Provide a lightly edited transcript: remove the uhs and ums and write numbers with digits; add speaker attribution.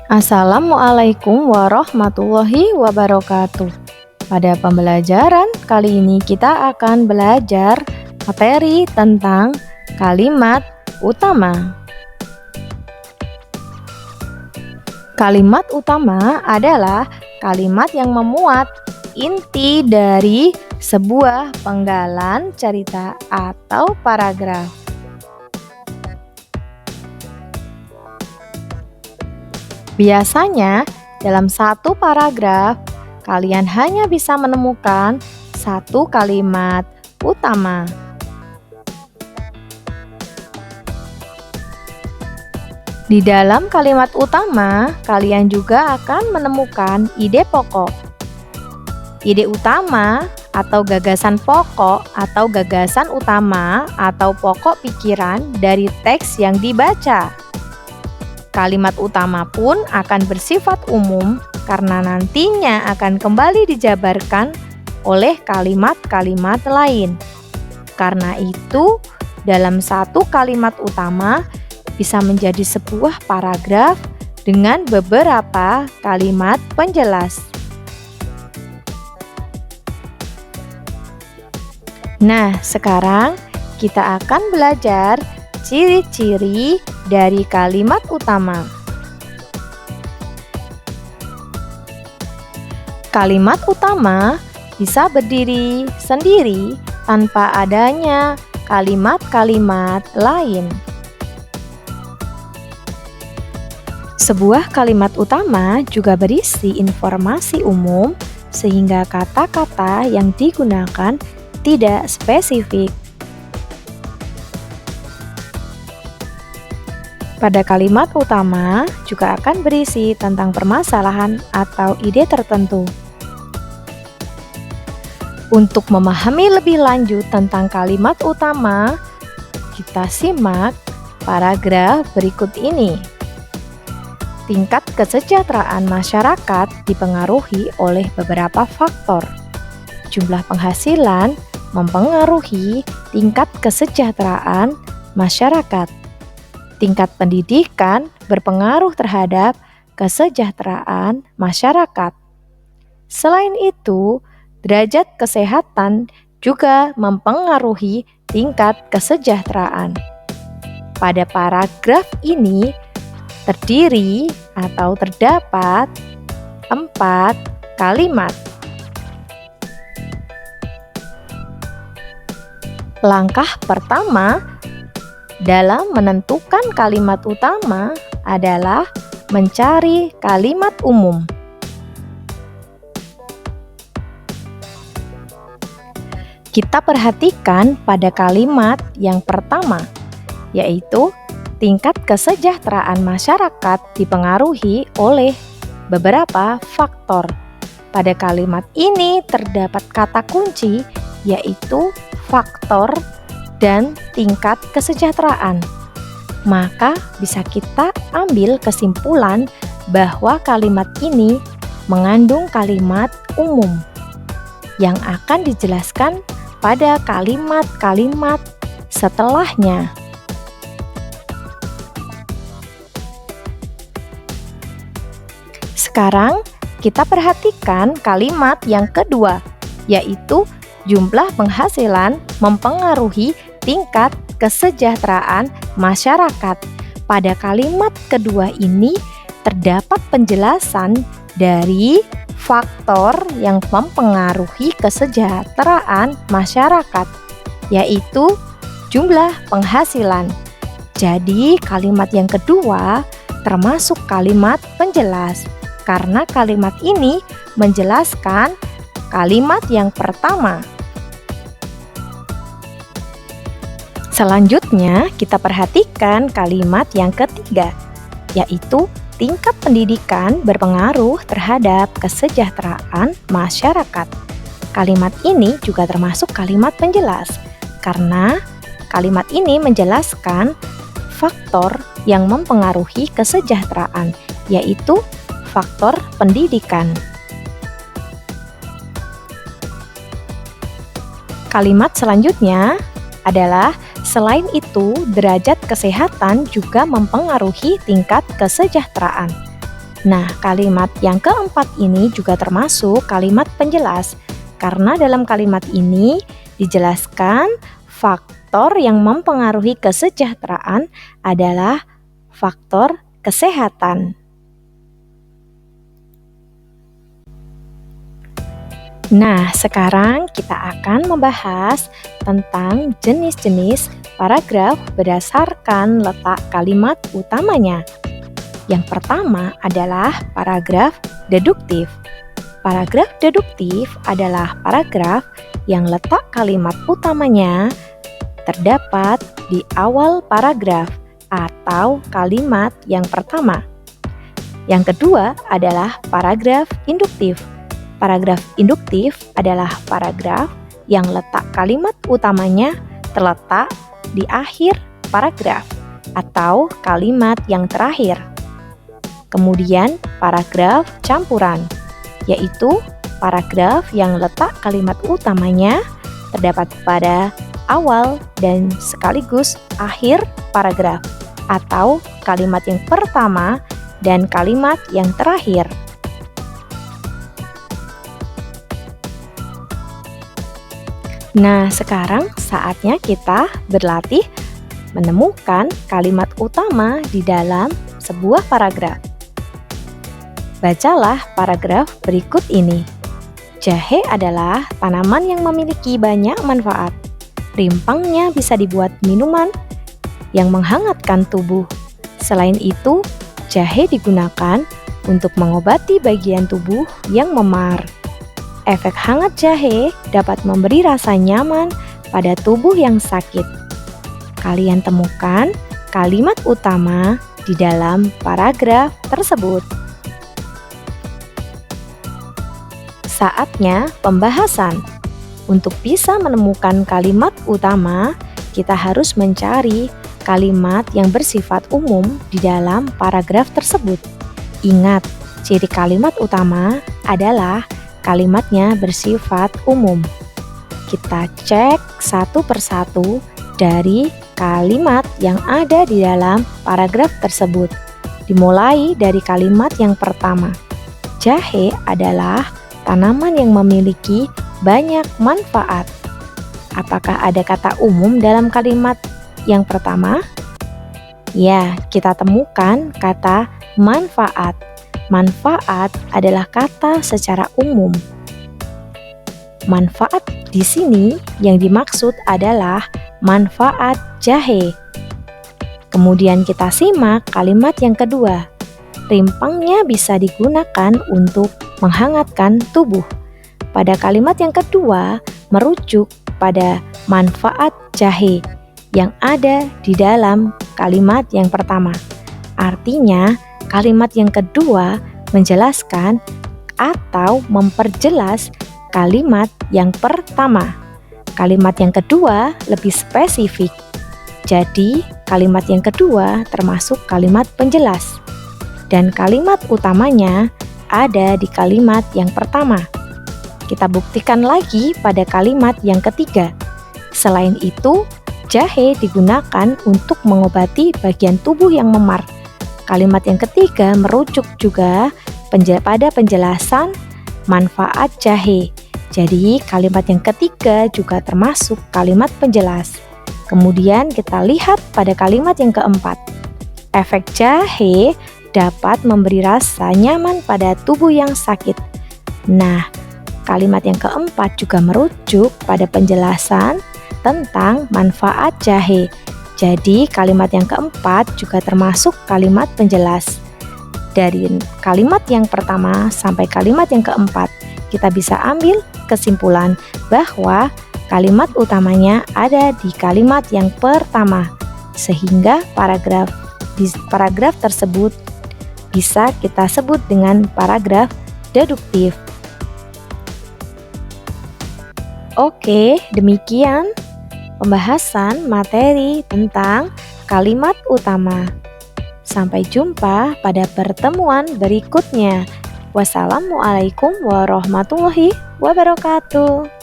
Speaker 1: Assalamualaikum warahmatullahi wabarakatuh. Pada pembelajaran kali ini kita akan belajar materi tentang kalimat utama. Kalimat utama adalah kalimat yang memuat inti dari sebuah penggalan cerita atau paragraf. Biasanya, dalam satu paragraf, kalian hanya bisa menemukan satu kalimat utama. Di dalam kalimat utama, kalian juga akan menemukan ide pokok. Ide utama atau gagasan pokok atau gagasan utama atau pokok pikiran dari teks yang dibaca. Kalimat utama pun akan bersifat umum karena nantinya akan kembali dijabarkan oleh kalimat-kalimat lain. Karena itu, dalam satu kalimat utama bisa menjadi sebuah paragraf dengan beberapa kalimat penjelas. Nah, sekarang kita akan belajar ciri-ciri dari kalimat utama. Kalimat utama bisa berdiri sendiri tanpa adanya kalimat-kalimat lain. Sebuah kalimat utama juga berisi informasi umum sehingga kata-kata yang digunakan tidak spesifik. Pada kalimat utama juga akan berisi tentang permasalahan atau ide tertentu. Untuk memahami lebih lanjut tentang kalimat utama, kita simak paragraf berikut ini. Tingkat kesejahteraan masyarakat dipengaruhi oleh beberapa faktor. Jumlah penghasilan mempengaruhi tingkat kesejahteraan masyarakat. Tingkat pendidikan berpengaruh terhadap kesejahteraan masyarakat. Selain itu, derajat kesehatan juga mempengaruhi tingkat kesejahteraan. Pada paragraf ini terdiri atau terdapat 4 kalimat. Langkah pertama dalam menentukan kalimat utama adalah mencari kalimat umum. Kita perhatikan pada kalimat yang pertama, yaitu tingkat kesejahteraan masyarakat dipengaruhi oleh beberapa faktor. Pada kalimat ini terdapat kata kunci, yaitu faktor dan tingkat kesejahteraan. Maka bisa kita ambil kesimpulan bahwa kalimat ini mengandung kalimat umum yang akan dijelaskan pada kalimat-kalimat setelahnya. Sekarang kita perhatikan kalimat yang kedua, yaitu jumlah penghasilan mempengaruhi tingkat kesejahteraan masyarakat. Pada kalimat kedua ini terdapat penjelasan dari faktor yang mempengaruhi kesejahteraan masyarakat, yaitu jumlah penghasilan. Jadi kalimat yang kedua termasuk kalimat penjelas, karena kalimat ini menjelaskan kalimat yang pertama. Selanjutnya, kita perhatikan kalimat yang ketiga, yaitu tingkat pendidikan berpengaruh terhadap kesejahteraan masyarakat. Kalimat ini juga termasuk kalimat penjelas, karena kalimat ini menjelaskan faktor yang mempengaruhi kesejahteraan, yaitu faktor pendidikan. Kalimat selanjutnya adalah selain itu, derajat kesehatan juga mempengaruhi tingkat kesejahteraan. Nah, kalimat yang keempat ini juga termasuk kalimat penjelas, karena dalam kalimat ini dijelaskan faktor yang mempengaruhi kesejahteraan adalah faktor kesehatan. Nah, sekarang kita akan membahas tentang jenis-jenis paragraf berdasarkan letak kalimat utamanya. Yang pertama adalah paragraf deduktif. Paragraf deduktif adalah paragraf yang letak kalimat utamanya terdapat di awal paragraf atau kalimat yang pertama. Yang kedua adalah paragraf induktif. Paragraf induktif adalah paragraf yang letak kalimat utamanya terletak di akhir paragraf atau kalimat yang terakhir. Kemudian paragraf campuran, yaitu paragraf yang letak kalimat utamanya terdapat pada awal dan sekaligus akhir paragraf atau kalimat yang pertama dan kalimat yang terakhir. Nah, sekarang saatnya kita berlatih menemukan kalimat utama di dalam sebuah paragraf. Bacalah paragraf berikut ini. Jahe adalah tanaman yang memiliki banyak manfaat. Rimpangnya bisa dibuat minuman yang menghangatkan tubuh. Selain itu, jahe digunakan untuk mengobati bagian tubuh yang memar. Efek hangat jahe dapat memberi rasa nyaman pada tubuh yang sakit. Kalian temukan kalimat utama di dalam paragraf tersebut. Saatnya pembahasan. Untuk bisa menemukan kalimat utama, kita harus mencari kalimat yang bersifat umum di dalam paragraf tersebut. Ingat, ciri kalimat utama adalah kalimatnya bersifat umum. Kita cek satu persatu dari kalimat yang ada di dalam paragraf tersebut. Dimulai dari kalimat yang pertama. Jahe adalah tanaman yang memiliki banyak manfaat. Apakah ada kata umum dalam kalimat yang pertama? Ya, kita temukan kata manfaat. Manfaat adalah kata secara umum. Manfaat di sini yang dimaksud adalah manfaat jahe. Kemudian kita simak kalimat yang kedua. Rimpangnya bisa digunakan untuk menghangatkan tubuh. Pada kalimat yang kedua merujuk pada manfaat jahe yang ada di dalam kalimat yang pertama. Artinya, kalimat yang kedua menjelaskan atau memperjelas kalimat yang pertama. Kalimat yang kedua lebih spesifik. Jadi, kalimat yang kedua termasuk kalimat penjelas. Dan kalimat utamanya ada di kalimat yang pertama. Kita buktikan lagi pada kalimat yang ketiga. Selain itu, jahe digunakan untuk mengobati bagian tubuh yang memar. Kalimat yang ketiga merujuk juga pada penjelasan manfaat jahe. Jadi, kalimat yang ketiga juga termasuk kalimat penjelas. Kemudian kita lihat pada kalimat yang keempat. Efek jahe dapat memberi rasa nyaman pada tubuh yang sakit. Nah, kalimat yang keempat juga merujuk pada penjelasan tentang manfaat jahe. Jadi, kalimat yang keempat juga termasuk kalimat penjelas. Dari kalimat yang pertama sampai kalimat yang keempat, kita bisa ambil kesimpulan bahwa kalimat utamanya ada di kalimat yang pertama, sehingga paragraf tersebut bisa kita sebut dengan paragraf deduktif. Oke, demikian pembahasan materi tentang kalimat utama. Sampai jumpa pada pertemuan berikutnya. Wassalamualaikum warahmatullahi wabarakatuh.